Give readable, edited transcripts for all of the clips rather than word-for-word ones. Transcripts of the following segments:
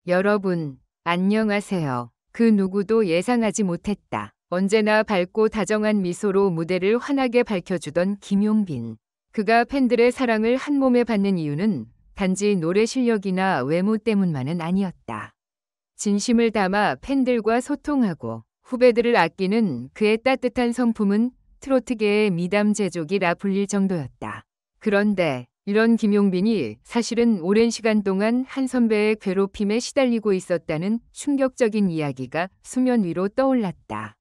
여러분, 안녕하세요. 그 누구도 예상하지 못했다. 언제나 밝고 다정한 미소로 무대를 환하게 밝혀주던 김용빈. 그가 팬들의 사랑을 한몸에 받는 이유는 단지 노래 실력이나 외모 때문만은 아니었다. 진심을 담아 팬들과 소통하고 후배들을 아끼는 그의 따뜻한 성품은 트로트계의 미담 제조기라 불릴 정도였다. 그런데 이런 김용빈이 사실은 오랜 시간 동안 한 선배의 괴롭힘에 시달리고 있었다는 충격적인 이야기가 수면 위로 떠올랐다.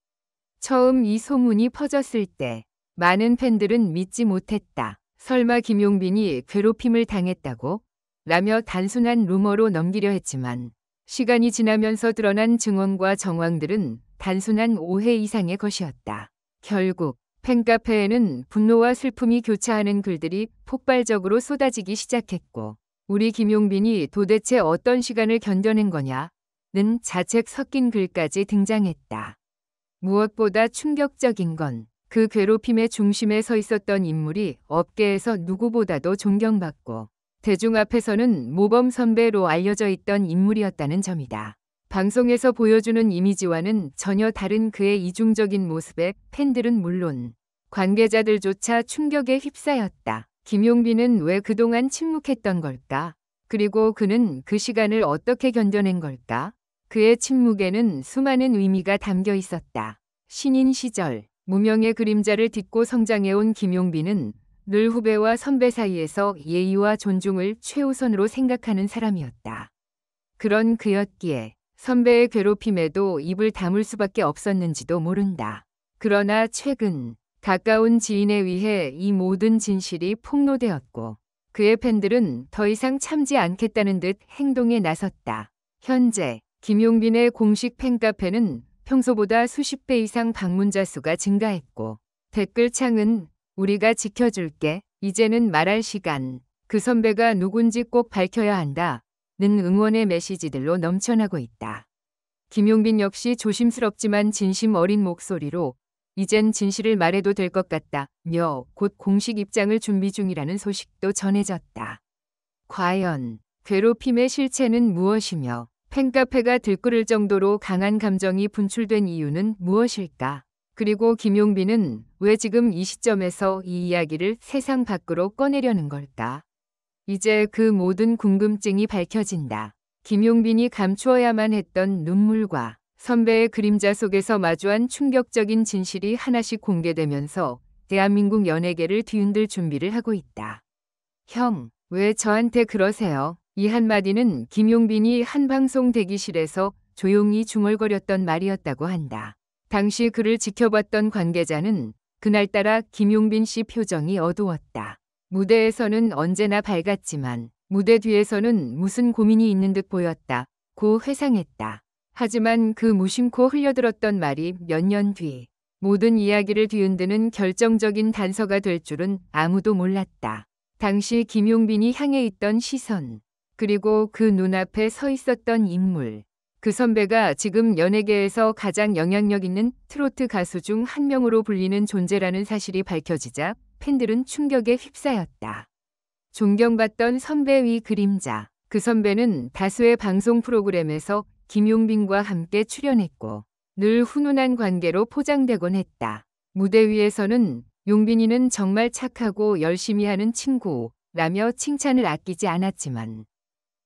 처음 이 소문이 퍼졌을 때 많은 팬들은 믿지 못했다. 설마 김용빈이 괴롭힘을 당했다고? 라며 단순한 루머로 넘기려 했지만 시간이 지나면서 드러난 증언과 정황들은 단순한 오해 이상의 것이었다. 결국 팬카페에는 분노와 슬픔이 교차하는 글들이 폭발적으로 쏟아지기 시작했고, 우리 김용빈이 도대체 어떤 시간을 견뎌낸 거냐는 자책 섞인 글까지 등장했다. 무엇보다 충격적인 건 그 괴롭힘의 중심에 서 있었던 인물이 업계에서 누구보다도 존경받고 대중 앞에서는 모범 선배로 알려져 있던 인물이었다는 점이다. 방송에서 보여주는 이미지와는 전혀 다른 그의 이중적인 모습에 팬들은 물론 관계자들조차 충격에 휩싸였다. 김용빈은 왜 그동안 침묵했던 걸까? 그리고 그는 그 시간을 어떻게 견뎌낸 걸까? 그의 침묵에는 수많은 의미가 담겨 있었다. 신인 시절 무명의 그림자를 딛고 성장해온 김용빈은 늘 후배와 선배 사이에서 예의와 존중을 최우선으로 생각하는 사람이었다. 그런 그였기에 선배의 괴롭힘에도 입을 다물 수밖에 없었는지도 모른다. 그러나 최근 가까운 지인에 의해 이 모든 진실이 폭로되었고 그의 팬들은 더 이상 참지 않겠다는 듯 행동에 나섰다. 현재 김용빈의 공식 팬카페는 평소보다 수십 배 이상 방문자 수가 증가했고 댓글창은 우리가 지켜줄게. 이제는 말할 시간. 그 선배가 누군지 꼭 밝혀야 한다. 는 응원의 메시지들로 넘쳐나고 있다. 김용빈 역시 조심스럽지만 진심 어린 목소리로 이젠 진실을 말해도 될 것 같다며 곧 공식 입장을 준비 중이라는 소식도 전해졌다. 과연 괴롭힘의 실체는 무엇이며 팬카페가 들끓을 정도로 강한 감정이 분출된 이유는 무엇일까? 그리고 김용빈은 왜 지금 이 시점에서 이 이야기를 세상 밖으로 꺼내려는 걸까? 이제 그 모든 궁금증이 밝혀진다. 김용빈이 감추어야만 했던 눈물과 선배의 그림자 속에서 마주한 충격적인 진실이 하나씩 공개되면서 대한민국 연예계를 뒤흔들 준비를 하고 있다. 형, 왜 저한테 그러세요? 이 한마디는 김용빈이 한 방송 대기실에서 조용히 중얼거렸던 말이었다고 한다. 당시 그를 지켜봤던 관계자는 그날따라 김용빈 씨 표정이 어두웠다. 무대에서는 언제나 밝았지만 무대 뒤에서는 무슨 고민이 있는 듯 보였다고 회상했다. 하지만 그 무심코 흘려들었던 말이 몇 년 뒤 모든 이야기를 뒤흔드는 결정적인 단서가 될 줄은 아무도 몰랐다. 당시 김용빈이 향해 있던 시선, 그리고 그 눈앞에 서 있었던 인물. 그 선배가 지금 연예계에서 가장 영향력 있는 트로트 가수 중 한 명으로 불리는 존재라는 사실이 밝혀지자 팬들은 충격에 휩싸였다. 존경받던 선배 위 그림자. 그 선배는 다수의 방송 프로그램에서 김용빈과 함께 출연했고 늘 훈훈한 관계로 포장되곤 했다. 무대 위에서는 용빈이는 정말 착하고 열심히 하는 친구라며 칭찬을 아끼지 않았지만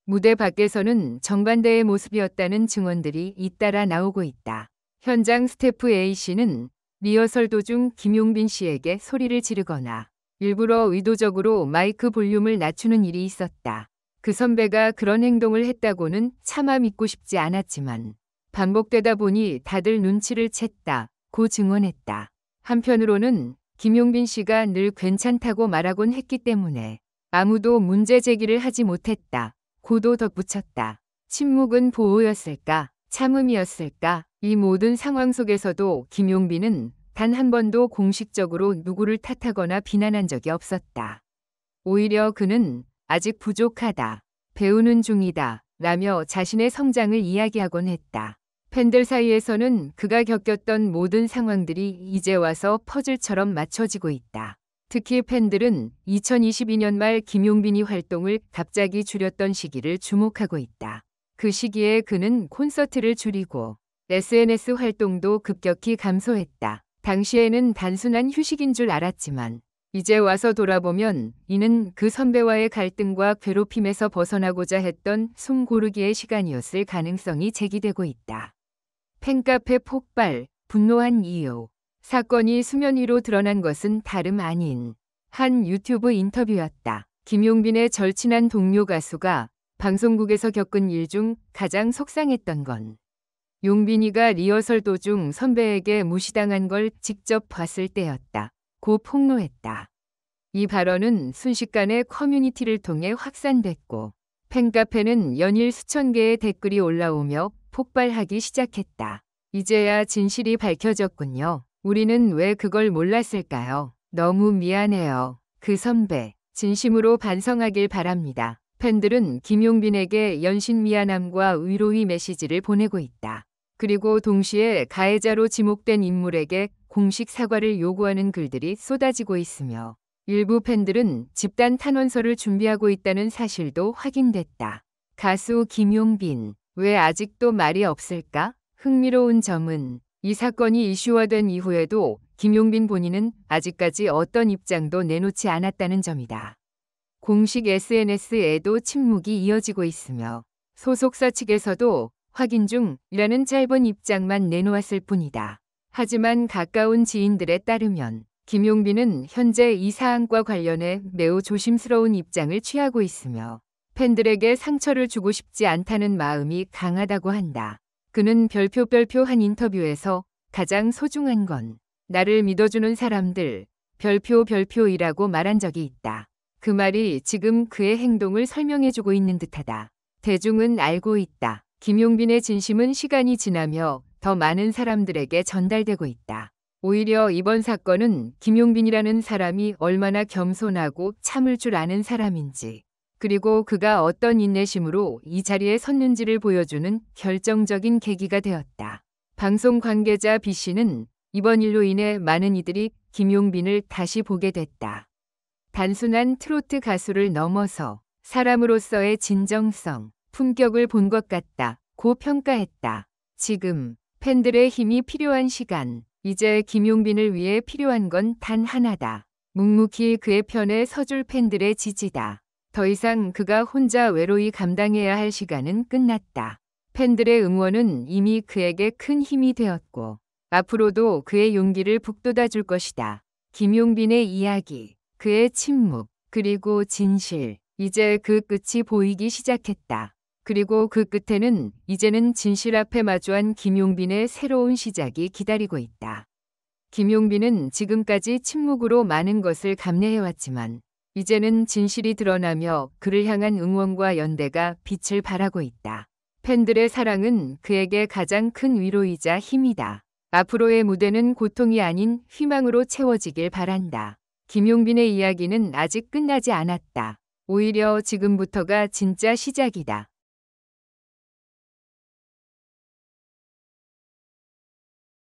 무대 밖에서는 정반대의 모습이었다는 증언들이 잇따라 나오고 있다. 현장 스태프 A씨는 리허설 도중 김용빈 씨에게 소리를 지르거나 일부러 의도적으로 마이크 볼륨을 낮추는 일이 있었다. 그 선배가 그런 행동을 했다고는 차마 믿고 싶지 않았지만 반복되다 보니 다들 눈치를 챘다고 증언했다. 한편으로는 김용빈 씨가 늘 괜찮다고 말하곤 했기 때문에 아무도 문제 제기를 하지 못했다. 고도 덧붙였다. 침묵은 보호였을까? 참음이었을까? 이 모든 상황 속에서도 김용빈은 단 한 번도 공식적으로 누구를 탓하거나 비난한 적이 없었다. 오히려 그는 아직 부족하다, 배우는 중이다 라며 자신의 성장을 이야기하곤 했다. 팬들 사이에서는 그가 겪었던 모든 상황들이 이제 와서 퍼즐처럼 맞춰지고 있다. 특히 팬들은 2022년 말 김용빈이 활동을 갑자기 줄였던 시기를 주목하고 있다. 그 시기에 그는 콘서트를 줄이고 SNS 활동도 급격히 감소했다. 당시에는 단순한 휴식인 줄 알았지만 이제 와서 돌아보면 이는 그 선배와의 갈등과 괴롭힘에서 벗어나고자 했던 숨 고르기의 시간이었을 가능성이 제기되고 있다. 팬카페 폭발, 분노한 이유. 사건이 수면 위로 드러난 것은 다름 아닌 한 유튜브 인터뷰였다. 김용빈의 절친한 동료 가수가 방송국에서 겪은 일 중 가장 속상했던 건 용빈이가 리허설 도중 선배에게 무시당한 걸 직접 봤을 때였다. 고 폭로했다. 이 발언은 순식간에 커뮤니티를 통해 확산됐고 팬카페는 연일 수천 개의 댓글이 올라오며 폭발하기 시작했다. 이제야 진실이 밝혀졌군요. 우리는 왜 그걸 몰랐을까요? 너무 미안해요. 그 선배, 진심으로 반성하길 바랍니다. 팬들은 김용빈에게 연신 미안함과 위로의 메시지를 보내고 있다. 그리고 동시에 가해자로 지목된 인물에게 공식 사과를 요구하는 글들이 쏟아지고 있으며 일부 팬들은 집단 탄원서를 준비하고 있다는 사실도 확인됐다. 가수 김용빈, 왜 아직도 말이 없을까? 흥미로운 점은 이 사건이 이슈화된 이후에도 김용빈 본인은 아직까지 어떤 입장도 내놓지 않았다는 점이다. 공식 SNS에도 침묵이 이어지고 있으며 소속사 측에서도 확인 중이라는 짧은 입장만 내놓았을 뿐이다. 하지만 가까운 지인들에 따르면 김용빈은 현재 이 사안과 관련해 매우 조심스러운 입장을 취하고 있으며 팬들에게 상처를 주고 싶지 않다는 마음이 강하다고 한다. 그는 별표한 인터뷰에서 가장 소중한 건 나를 믿어주는 사람들, 별표이라고 말한 적이 있다. 그 말이 지금 그의 행동을 설명해주고 있는 듯하다. 대중은 알고 있다. 김용빈의 진심은 시간이 지나며 더 많은 사람들에게 전달되고 있다. 오히려 이번 사건은 김용빈이라는 사람이 얼마나 겸손하고 참을 줄 아는 사람인지, 그리고 그가 어떤 인내심으로 이 자리에 섰는지를 보여주는 결정적인 계기가 되었다. 방송 관계자 B씨는 이번 일로 인해 많은 이들이 김용빈을 다시 보게 됐다. 단순한 트로트 가수를 넘어서 사람으로서의 진정성, 품격을 본 것 같다. 고 평가했다. 지금 팬들의 힘이 필요한 시간. 이제 김용빈을 위해 필요한 건 단 하나다. 묵묵히 그의 편에 서줄 팬들의 지지다. 더 이상 그가 혼자 외로이 감당해야 할 시간은 끝났다. 팬들의 응원은 이미 그에게 큰 힘이 되었고 앞으로도 그의 용기를 북돋아 줄 것이다. 김용빈의 이야기, 그의 침묵, 그리고 진실. 이제 그 끝이 보이기 시작했다. 그리고 그 끝에는 이제는 진실 앞에 마주한 김용빈의 새로운 시작이 기다리고 있다. 김용빈은 지금까지 침묵으로 많은 것을 감내해왔지만 이제는 진실이 드러나며 그를 향한 응원과 연대가 빛을 발하고 있다. 팬들의 사랑은 그에게 가장 큰 위로이자 힘이다. 앞으로의 무대는 고통이 아닌 희망으로 채워지길 바란다. 김용빈의 이야기는 아직 끝나지 않았다. 오히려 지금부터가 진짜 시작이다.